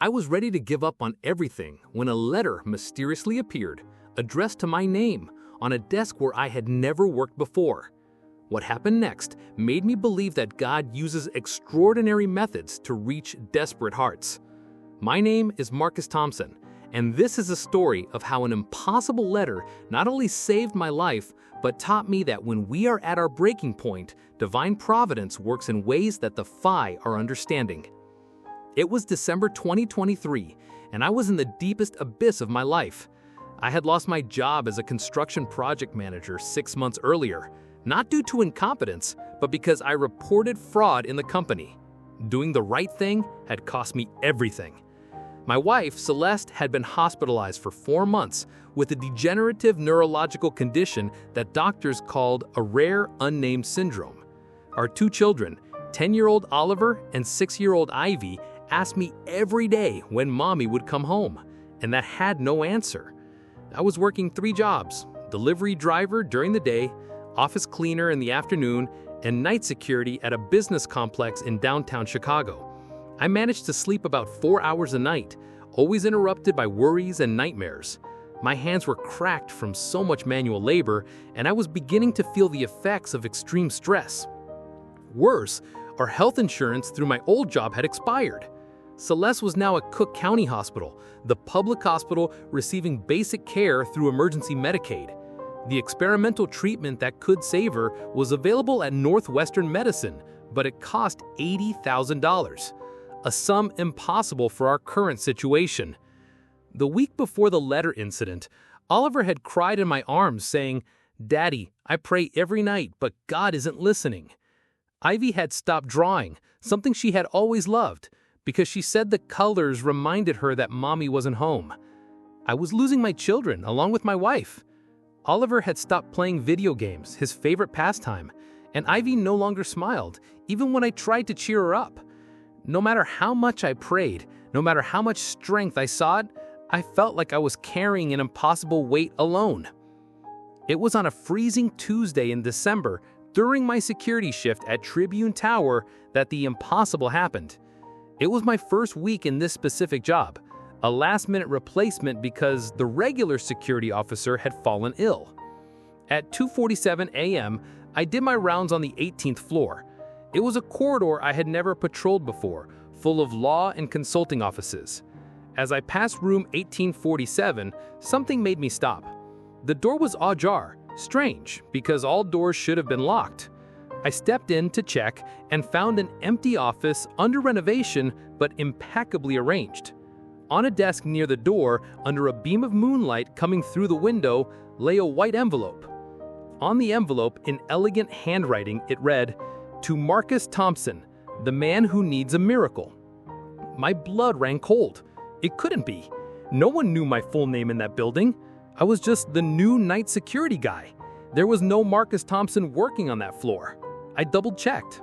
I was ready to give up on everything when a letter mysteriously appeared, addressed to my name, on a desk where I had never worked before. What happened next made me believe that God uses extraordinary methods to reach desperate hearts. My name is Marcus Thompson, and this is a story of how an impossible letter not only saved my life, but taught me that when we are at our breaking point, divine providence works in ways that defy our understanding. It was December 2023, and I was in the deepest abyss of my life. I had lost my job as a construction project manager 6 months earlier, not due to incompetence, but because I reported fraud in the company. Doing the right thing had cost me everything. My wife, Celeste, had been hospitalized for 4 months with a degenerative neurological condition that doctors called a rare unnamed syndrome. Our 2 children, 10-year-old Oliver and 6-year-old Ivy, asked me every day when mommy would come home, and that had no answer. I was working 3 jobs: delivery driver during the day, office cleaner in the afternoon, and night security at a business complex in downtown Chicago. I managed to sleep about 4 hours a night, always interrupted by worries and nightmares. My hands were cracked from so much manual labor, and I was beginning to feel the effects of extreme stress. Worse, our health insurance through my old job had expired. Celeste was now at Cook County Hospital, the public hospital receiving basic care through emergency Medicaid. The experimental treatment that could save her was available at Northwestern Medicine, but it cost $80,000, a sum impossible for our current situation. The week before the letter incident, Oliver had cried in my arms saying, "Daddy, I pray every night, but God isn't listening." Ivy had stopped drawing, something she had always loved, because she said the colors reminded her that mommy wasn't home. I was losing my children along with my wife. Oliver had stopped playing video games, his favorite pastime, and Ivy no longer smiled, even when I tried to cheer her up. No matter how much I prayed, no matter how much strength I sought, I felt like I was carrying an impossible weight alone. It was on a freezing Tuesday in December, during my security shift at Tribune Tower, that the impossible happened. It was my first week in this specific job, a last-minute replacement because the regular security officer had fallen ill. At 2:47 a.m., I did my rounds on the 18th floor. It was a corridor I had never patrolled before, full of law and consulting offices. As I passed room 1847, something made me stop. The door was ajar, strange, because all doors should have been locked. I stepped in to check and found an empty office under renovation but impeccably arranged. On a desk near the door, under a beam of moonlight coming through the window, lay a white envelope. On the envelope, in elegant handwriting, it read, "To Marcus Thompson, the man who needs a miracle." My blood ran cold. It couldn't be. No one knew my full name in that building. I was just the new night security guy. There was no Marcus Thompson working on that floor. I double-checked.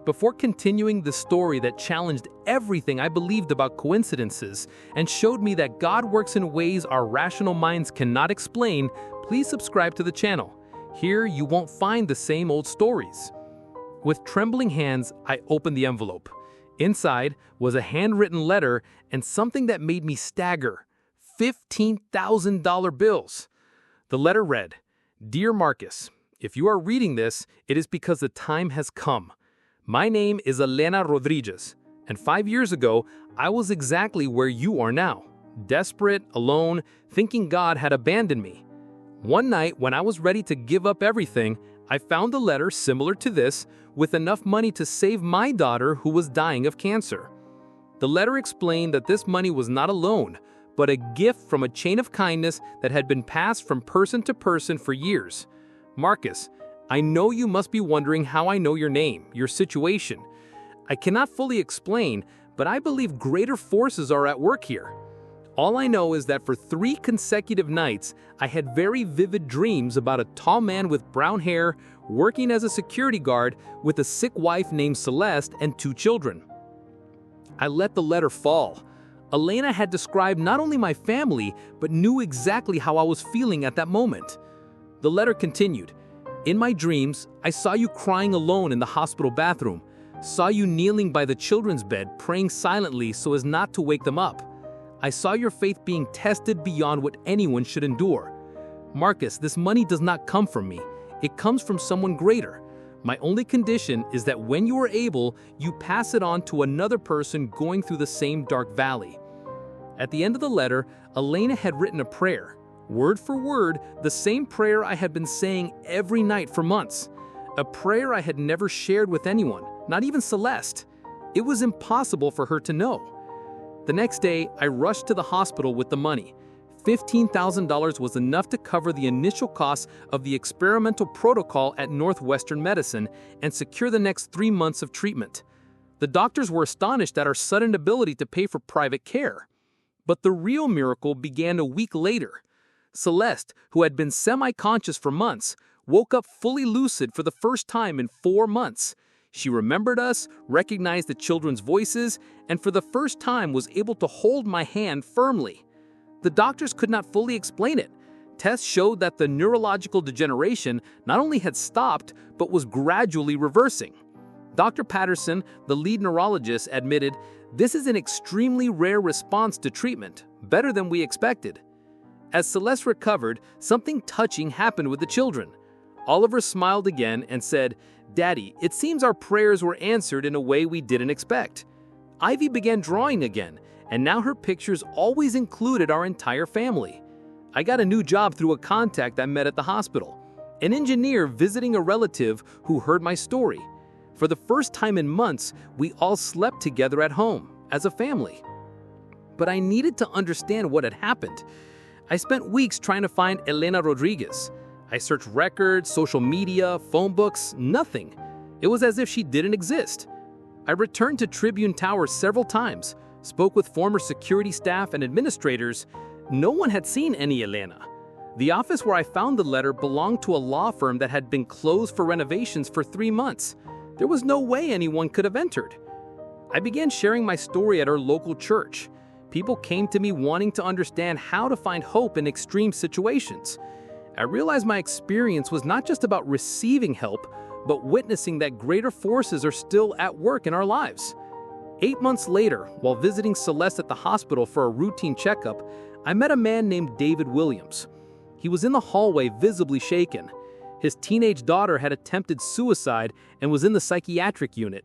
Before continuing the story that challenged everything I believed about coincidences and showed me that God works in ways our rational minds cannot explain, please subscribe to the channel. Here you won't find the same old stories. With trembling hands, I opened the envelope. Inside was a handwritten letter and something that made me stagger: $15,000 bills. The letter read, "Dear Marcus, if you are reading this, it is because the time has come. My name is Elena Rodriguez, and 5 years ago, I was exactly where you are now, desperate, alone, thinking God had abandoned me. One night, when I was ready to give up everything, I found a letter similar to this, with enough money to save my daughter who was dying of cancer. The letter explained that this money was not a loan, but a gift from a chain of kindness that had been passed from person to person for years. Marcus, I know you must be wondering how I know your name, your situation. I cannot fully explain, but I believe greater forces are at work here. All I know is that for 3 consecutive nights, I had very vivid dreams about a tall man with brown hair, working as a security guard with a sick wife named Celeste and 2 children. I let the letter fall. Elena had described not only my family, but knew exactly how I was feeling at that moment. The letter continued, "In my dreams, I saw you crying alone in the hospital bathroom. Saw you kneeling by the children's bed, praying silently so as not to wake them up. I saw your faith being tested beyond what anyone should endure. Marcus, this money does not come from me. It comes from someone greater. My only condition is that when you are able, you pass it on to another person going through the same dark valley." At the end of the letter, Elena had written a prayer. Word for word, the same prayer I had been saying every night for months. A prayer I had never shared with anyone, not even Celeste. It was impossible for her to know. The next day, I rushed to the hospital with the money. $15,000 was enough to cover the initial costs of the experimental protocol at Northwestern Medicine and secure the next 3 months of treatment. The doctors were astonished at our sudden ability to pay for private care. But the real miracle began a week later. Celeste, who had been semi-conscious for months, woke up fully lucid for the first time in 4 months. She remembered us, recognized the children's voices, and for the first time was able to hold my hand firmly. The doctors could not fully explain it. Tests showed that the neurological degeneration not only had stopped, but was gradually reversing. Dr. Patterson, the lead neurologist, admitted, "This is an extremely rare response to treatment, better than we expected." As Celeste recovered, something touching happened with the children. Oliver smiled again and said, "Daddy, it seems our prayers were answered in a way we didn't expect." Ivy began drawing again, and now her pictures always included our entire family. I got a new job through a contact I met at the hospital, an engineer visiting a relative who heard my story. For the first time in months, we all slept together at home, as a family. But I needed to understand what had happened. I spent weeks trying to find Elena Rodriguez. I searched records, social media, phone books, nothing. It was as if she didn't exist. I returned to Tribune Tower several times, spoke with former security staff and administrators. No one had seen any Elena. The office where I found the letter belonged to a law firm that had been closed for renovations for 3 months. There was no way anyone could have entered. I began sharing my story at our local church. People came to me wanting to understand how to find hope in extreme situations. I realized my experience was not just about receiving help, but witnessing that greater forces are still at work in our lives. 8 months later, while visiting Celeste at the hospital for a routine checkup, I met a man named David Williams. He was in the hallway, visibly shaken. His teenage daughter had attempted suicide and was in the psychiatric unit.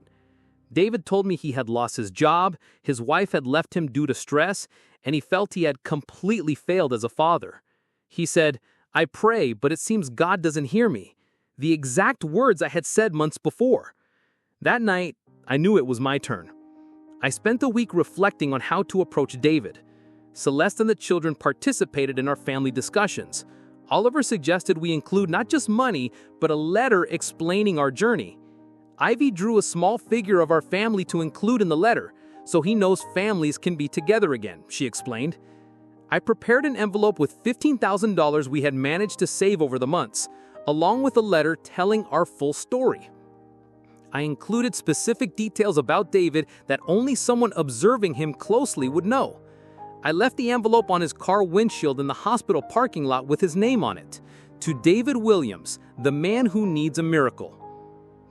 David told me he had lost his job, his wife had left him due to stress, and he felt he had completely failed as a father. He said, "I pray, but it seems God doesn't hear me." The exact words I had said months before. That night, I knew it was my turn. I spent a week reflecting on how to approach David. Celeste and the children participated in our family discussions. Oliver suggested we include not just money, but a letter explaining our journey. Ivy drew a small figure of our family to include in the letter, so he knows families can be together again, she explained. I prepared an envelope with $15,000 we had managed to save over the months, along with a letter telling our full story. I included specific details about David that only someone observing him closely would know. I left the envelope on his car windshield in the hospital parking lot with his name on it. To David Williams, the man who needs a miracle.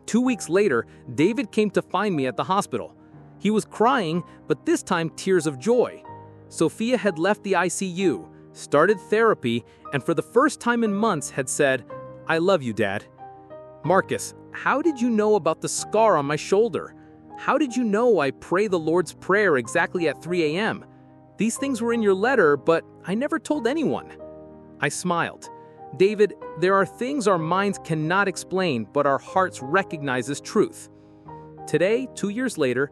2 weeks later, David came to find me at the hospital. He was crying, but this time tears of joy. Sophia had left the ICU, started therapy, and for the first time in months had said, "I love you, Dad." "Marcus, how did you know about the scar on my shoulder? How did you know I pray the Lord's Prayer exactly at 3 a.m.? These things were in your letter, but I never told anyone." I smiled. "David, there are things our minds cannot explain, but our hearts recognize as truth." Today, 2 years later,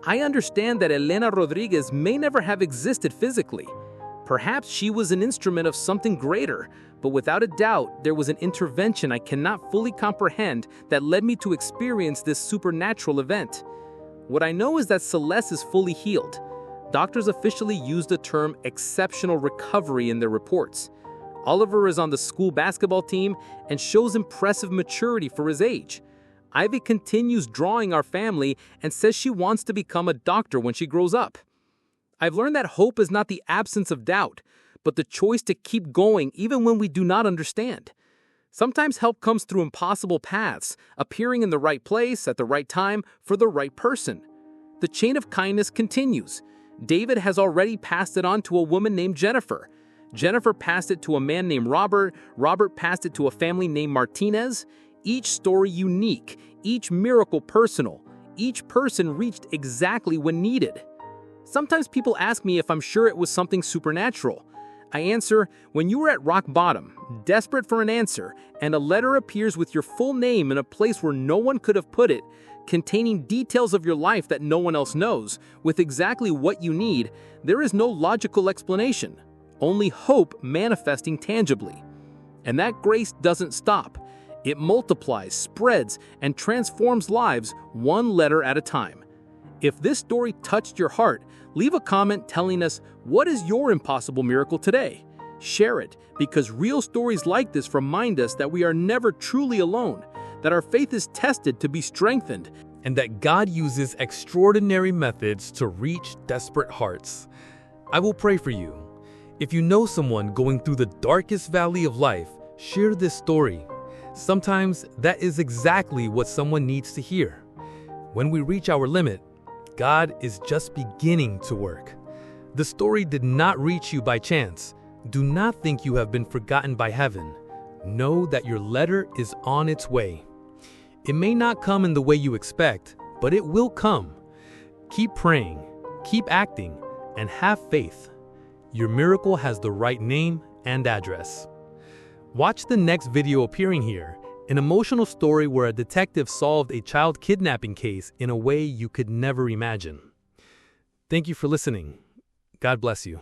I understand that Elena Rodriguez may never have existed physically. Perhaps she was an instrument of something greater, but without a doubt, there was an intervention I cannot fully comprehend that led me to experience this supernatural event. What I know is that Celeste is fully healed. Doctors officially use the term exceptional recovery in their reports. Oliver is on the school basketball team and shows impressive maturity for his age. Ivy continues drawing our family and says she wants to become a doctor when she grows up. I've learned that hope is not the absence of doubt, but the choice to keep going even when we do not understand. Sometimes help comes through impossible paths, appearing in the right place at the right time for the right person. The chain of kindness continues. David has already passed it on to a woman named Jennifer. Jennifer passed it to a man named Robert. Robert passed it to a family named Martinez. Each story unique, each miracle personal. Each person reached exactly when needed. Sometimes people ask me if I'm sure it was something supernatural. I answer, when you are at rock bottom, desperate for an answer, and a letter appears with your full name in a place where no one could have put it, containing details of your life that no one else knows, with exactly what you need, there is no logical explanation, only hope manifesting tangibly. And that grace doesn't stop. It multiplies, spreads, and transforms lives one letter at a time. If this story touched your heart, leave a comment telling us, what is your impossible miracle today? Share it, because real stories like this remind us that we are never truly alone, that our faith is tested to be strengthened, and that God uses extraordinary methods to reach desperate hearts. I will pray for you. If you know someone going through the darkest valley of life, share this story. Sometimes that is exactly what someone needs to hear. When we reach our limit, God is just beginning to work. The story did not reach you by chance. Do not think you have been forgotten by heaven. Know that your letter is on its way. It may not come in the way you expect, but it will come. Keep praying, keep acting, and have faith. Your miracle has the right name and address. Watch the next video appearing here, an emotional story where a detective solved a child kidnapping case in a way you could never imagine. Thank you for listening. God bless you.